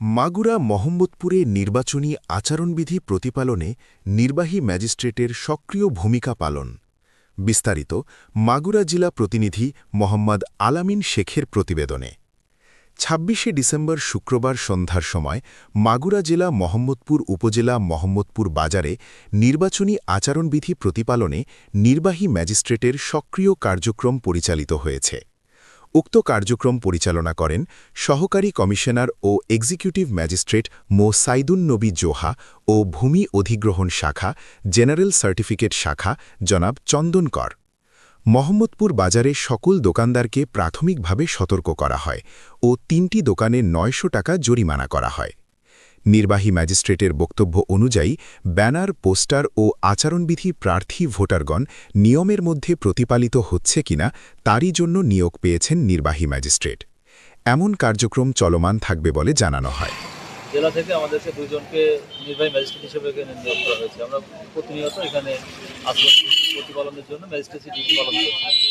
মাগুরা মোহাম্মদপুরে নির্বাচনী আচরণবিধি প্রতিপালনে নির্বাহী ম্যাজিস্ট্রেটের সক্রিয় ভূমিকা পালন। বিস্তারিত মাগুরা জেলা প্রতিনিধি মোহাম্মদ আলামিন শেখের প্রতিবেদনে। ২৬শে ডিসেম্বর শুক্রবার সন্ধ্যার সময় মাগুরা জেলা মোহাম্মদপুর উপজেলা মোহাম্মদপুর বাজারে নির্বাচনী আচরণবিধি প্রতিপালনে নির্বাহী ম্যাজিস্ট্রেটের সক্রিয় কার্যক্রম পরিচালিত হয়েছে। উক্ত কার্যক্রম পরিচালনা করেন সহকারী কমিশনার ও এক্সিকিউটিভ ম্যাজিস্ট্রেট মো সাইদুন নবী জোহা ও ভূমি অধিগ্রহণ শাখা জেনারেল সার্টিফিকেট শাখা জনাব চন্দন কর। মোহাম্মদপুর বাজারে সকল দোকানদারকে প্রাথমিকভাবে সতর্ক করা হয় ও ৩টি দোকানে ৯০০ টাকা জরিমানা করা হয়। নির্বাহী ম্যাজিস্ট্রেটের বক্তব্য অনুযায়ী ব্যানার, পোস্টার ও আচরণবিধি প্রার্থী ভোটারগণ নিয়মের মধ্যে প্রতিপালিত হচ্ছে কিনা তারই জন্য নিয়োগ পেয়েছেন নির্বাহী ম্যাজিস্ট্রেট। এমন কার্যক্রম চলমান থাকবে বলে জানানো হয়। জেলা থেকে আমাদেরকে দুইজনকে নির্বাহী ম্যাজিস্ট্রেট হিসেবে এখানে নিয়োগ করা হয়েছে। আমরা প্রতিনিয়ত এখানে আচরণ প্রতিপালনের জন্য ম্যাজিস্ট্রেসি ডিউটি পালন করছি।